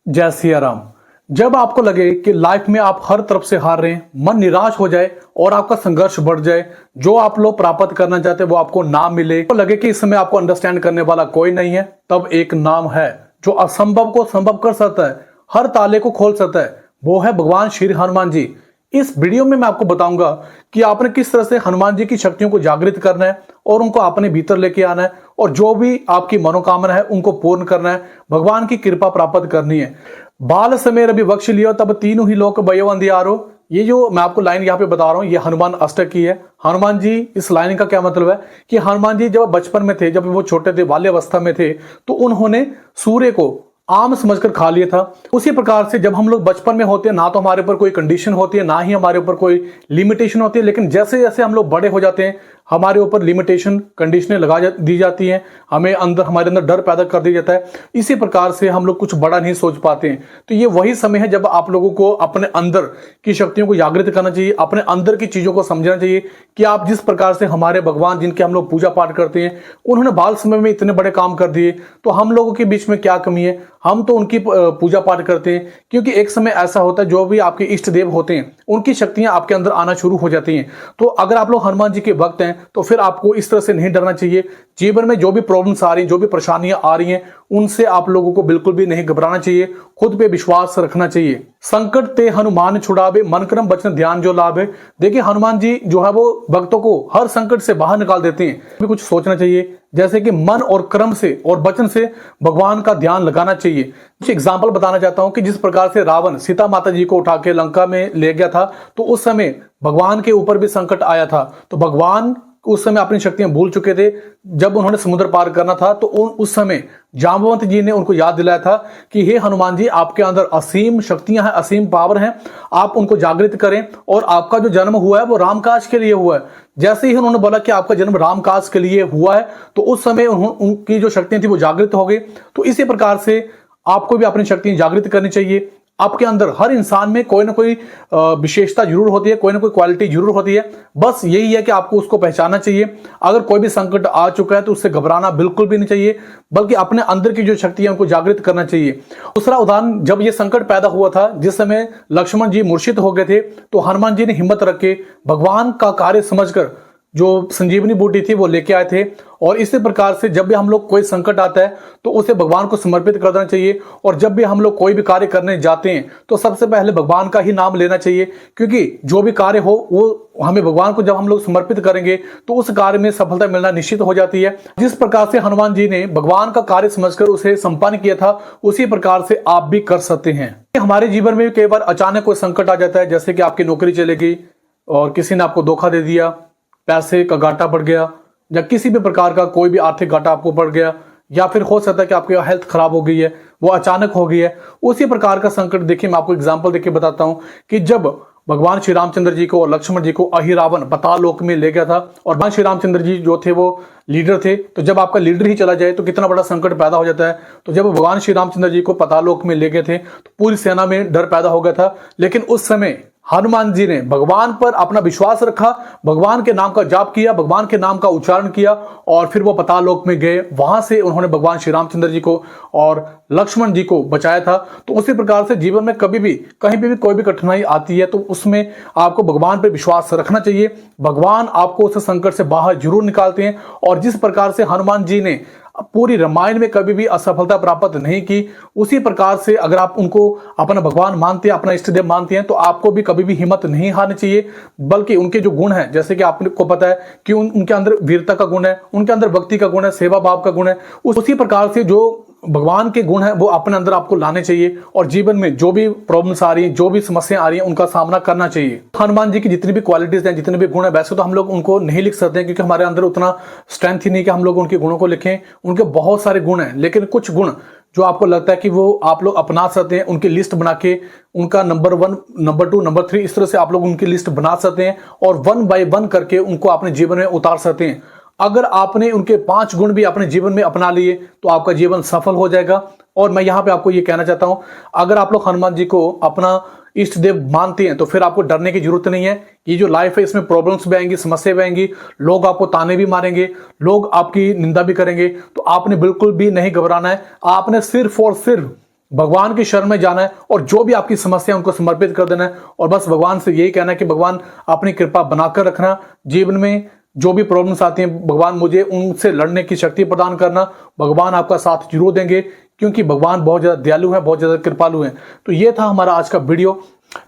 जय सिया राम। जब आपको लगे कि लाइफ में आप हर तरफ से हार रहे हैं, मन निराश हो जाए और आपका संघर्ष बढ़ जाए, जो आप लोग प्राप्त करना चाहते हैं वो आपको ना मिले, तो लगे कि इस समय आपको अंडरस्टैंड करने वाला कोई नहीं है, तब एक नाम है जो असंभव को संभव कर सकता है, हर ताले को खोल सकता है। वो है भगवान श्री हनुमान जी। इस वीडियो में मैं आपको बताऊंगा कि आपने किस तरह से हनुमान जी की शक्तियों को जागृत करना है और उनको अपने भीतर लेके आना है, और जो भी आपकी मनोकामना है उनको पूर्ण करना है, भगवान की कृपा प्राप्त करनी है। बाल समय रवि बख्श लियो तब तीनों ही लोक भयो अंधियारो। ये जो मैं आपको लाइन यहाँ पे बता रहा हूँ, ये हनुमान अष्टक की है। हनुमान जी, इस लाइन का क्या मतलब है कि हनुमान जी जब बचपन में थे, जब वो छोटे थे, बाल्य अवस्था में थे, तो उन्होंने सूर्य को आम समझकर खा लिया था। उसी प्रकार से जब हम लोग बचपन में होते हैं, ना तो हमारे ऊपर कोई कंडीशन होती है, ना ही हमारे ऊपर कोई लिमिटेशन होती है, लेकिन जैसे जैसे हम लोग बड़े हो जाते हैं हमारे ऊपर लिमिटेशन, कंडीशनें दी जाती हैं, हमारे अंदर डर पैदा कर दिया जाता है। इसी प्रकार से हम लोग कुछ बड़ा नहीं सोच पाते हैं। तो ये वही समय है जब आप लोगों को अपने अंदर की शक्तियों को जागृत करना चाहिए, अपने अंदर की चीजों को समझना चाहिए कि आप जिस प्रकार से हमारे भगवान जिनके हम लोग पूजा पाठ करते हैं, उन्होंने बाल समय में इतने बड़े काम कर दिए, तो हम लोगों के बीच में क्या कमी है? हम तो उनकी पूजा पाठ करते हैं, क्योंकि एक समय ऐसा होता है जो भी आपके इष्ट देव होते हैं उनकी शक्तियां आपके अंदर आना शुरू हो जाती हैं। तो अगर आप लोग हनुमान जी के भक्त हैं तो फिर आपको इस तरह से नहीं डरना चाहिए। जीवन में जो भी प्रॉब्लम्स आ रही हैं, जो भी परेशानियां आ रही हैं, उनसे आप लोगों को बिल्कुल भी नहीं घबराना चाहिए, खुद पे विश्वास रखना चाहिए। संकट ते हनुमान छुड़ावे, मन क्रम वचन ध्यान जो लाभ है। देखिए हनुमान जी जो है वो भक्तों को हर संकट से बाहर निकाल देते हैं। भी कुछ सोचना चाहिए, जैसे कि मन और क्रम से और वचन से भगवान का ध्यान लगाना चाहिए। कुछ एग्जाम्पल बताना चाहता हूं कि जिस प्रकार से रावण सीता माता जी को उठा के लंका में ले गया था, तो उस समय भगवान के ऊपर भी संकट आया था। तो भगवान उस समय अपनी शक्तियां भूल चुके थे। जब उन्होंने समुद्र पार करना था तो उस समय जाम्बवंत जी ने उनको याद दिलाया था कि हे हनुमान जी, आपके अंदर असीम शक्तियां हैं, असीम पावर हैं, आप उनको जागृत करें। और आपका जो जन्म हुआ है वो रामकाज के लिए हुआ है। जैसे ही उन्होंने बोला कि आपका जन्म रामकाज के लिए हुआ है, तो उस समय उनकी जो शक्तियां थी वो जागृत हो गई। तो इसी प्रकार से आपको भी अपनी शक्तियां जागृत करनी चाहिए। आपके अंदर हर इंसान में कोई ना कोई विशेषता जरूर होती है, कोई ना कोई क्वालिटी जरूर होती है। बस यही है कि आपको उसको पहचानना चाहिए। अगर कोई भी संकट आ चुका है तो उससे घबराना बिल्कुल भी नहीं चाहिए, बल्कि अपने अंदर की जो शक्ति है उनको जागृत करना चाहिए। दूसरा उदाहरण, जब ये संकट पैदा हुआ था, जिस समय लक्ष्मण जी मूर्छित हो गए थे, तो हनुमान जी ने हिम्मत रख के भगवान का कार्य समझकर जो संजीवनी बूटी थी वो लेके आए थे। और इसी प्रकार से जब भी हम लोग कोई संकट आता है तो उसे भगवान को समर्पित कर देना चाहिए। और जब भी हम लोग कोई भी कार्य करने जाते हैं तो सबसे पहले भगवान का ही नाम लेना चाहिए, क्योंकि जो भी कार्य हो वो हमें भगवान को जब हम लोग समर्पित करेंगे तो उस कार्य में सफलता मिलना निश्चित हो जाती है। जिस प्रकार से हनुमान जी ने भगवान का कार्य समझकर उसे संपन्न किया था, उसी प्रकार से आप भी कर सकते हैं। हमारे जीवन में कई बार अचानक कोई संकट आ जाता है, जैसे कि आपकी नौकरी चली गई और किसी ने आपको धोखा दे दिया, पैसे का घाटा पड़ गया, या किसी भी प्रकार का कोई भी आर्थिक घाटा आपको पड़ गया, या फिर हो सकता है कि आपकी हेल्थ खराब हो गई है, वो अचानक हो गई है। उसी प्रकार का संकट देखिए, मैं आपको एग्जांपल देके बताता हूं कि जब भगवान श्री रामचंद्र जी को और लक्ष्मण जी को अहिरावण पाताल लोक में ले गया था, और भगवान श्री रामचंद्र जी जो थे वो लीडर थे। तो जब आपका लीडर ही चला जाए तो कितना बड़ा संकट पैदा हो जाता है। तो जब भगवान श्री रामचंद्र जी को पाताल लोक में ले गए थे तो पूरी सेना में डर पैदा हो गया था, लेकिन उस समय हनुमान जी ने भगवान पर अपना विश्वास रखा, भगवान के नाम का जाप किया, भगवान के नाम का उच्चारण किया, और फिर वो पाताल लोक में गए। वहां से उन्होंने भगवान श्री रामचंद्र जी को और लक्ष्मण जी को बचाया था। तो उसी प्रकार से जीवन में कभी भी कहीं भी कोई भी कठिनाई आती है तो उसमें आपको भगवान पर विश्वास रखना चाहिए। भगवान आपको उस संकट से बाहर जरूर निकालते हैं। और जिस प्रकार से हनुमान जी ने पूरी रामायण में कभी भी असफलता प्राप्त नहीं की, उसी प्रकार से अगर आप उनको अपना भगवान मानते हैं, अपना इष्ट देव मानते हैं, तो आपको भी कभी भी हिम्मत नहीं हारनी चाहिए। बल्कि उनके जो गुण हैं, जैसे कि आपको पता है कि उनके अंदर वीरता का गुण है, उनके अंदर भक्ति का गुण है, सेवा भाव का गुण है, उसी प्रकार से जो भगवान के गुण हैं वो अपने अंदर आपको लाने चाहिए। और जीवन में जो भी प्रॉब्लम्स आ रही हैं, जो भी समस्याएं आ रही हैं, उनका सामना करना चाहिए। हनुमान जी की जितनी भी क्वालिटीज हैं, जितने भी गुण हैं, वैसे तो हम लोग उनको नहीं लिख सकते हैं, क्योंकि हमारे अंदर उतना स्ट्रेंथ ही नहीं कि हम लोग उनके गुणों को लिखें। उनके बहुत सारे गुण हैं, लेकिन कुछ गुण जो आपको लगता है कि वो आप लोग अपना सकते हैं, उनकी लिस्ट बना के उनका नंबर 1, नंबर 2, नंबर 3 इस तरह से आप लोग उनकी लिस्ट बना सकते हैं और 1 बाय 1 करके उनको अपने जीवन में उतार सकते हैं। अगर आपने उनके 5 गुण भी अपने जीवन में अपना लिए तो आपका जीवन सफल हो जाएगा। और मैं यहां पे आपको ये कहना चाहता हूं, अगर आप लोग हनुमान जी को अपना इष्ट देव मानते हैं तो फिर आपको डरने की जरूरत नहीं है। ये जो लाइफ है इसमें प्रॉब्लम्स भी आएंगी, समस्या भी आएंगी, लोग आपको ताने भी मारेंगे, लोग आपकी निंदा भी करेंगे, तो आपने बिल्कुल भी नहीं घबराना है। आपने सिर्फ और सिर्फ भगवान की शरण में जाना है और जो भी आपकी समस्या है उनको समर्पित कर देना है और बस भगवान से यही कहना है कि भगवान अपनी कृपा बनाकर रखना। जीवन में जो भी प्रॉब्लम्स आती हैं भगवान मुझे उनसे लड़ने की शक्ति प्रदान करना। भगवान आपका साथ जरूर देंगे क्योंकि भगवान बहुत ज्यादा दयालु है, बहुत ज्यादा कृपालु है। तो ये था हमारा आज का वीडियो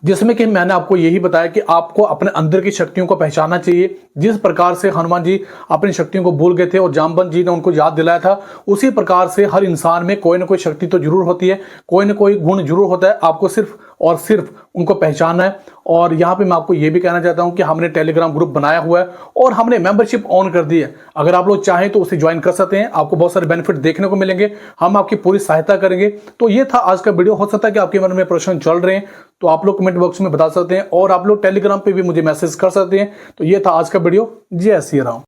जिसमें कि मैंने आपको यही बताया कि आपको अपने अंदर की शक्तियों को पहचानना चाहिए। जिस प्रकार से हनुमान जी अपनी शक्तियों को भूल गए थे और जामवंत जी ने उनको याद दिलाया था, उसी प्रकार से हर इंसान में कोई ना कोई शक्ति तो जरूर होती है, कोई ना कोई गुण जरूर होता है। आपको सिर्फ और सिर्फ उनको पहचानना है। और यहाँ पे मैं आपको ये भी कहना चाहता हूँ कि हमने टेलीग्राम ग्रुप बनाया हुआ है और हमने मेंबरशिप ऑन कर दी है। अगर आप लोग चाहें तो उसे ज्वाइन कर सकते हैं, आपको बहुत सारे बेनिफिट देखने को मिलेंगे, हम आपकी पूरी सहायता करेंगे। तो ये था आज का वीडियो। हो सकता है कि आपके मन में प्रश्न चल रहे हैं तो आप लोग कमेंट बॉक्स में बता सकते हैं और आप लोग टेलीग्राम पे भी मुझे मैसेज कर सकते हैं। तो ये था आज का वीडियो। जय श्री राम।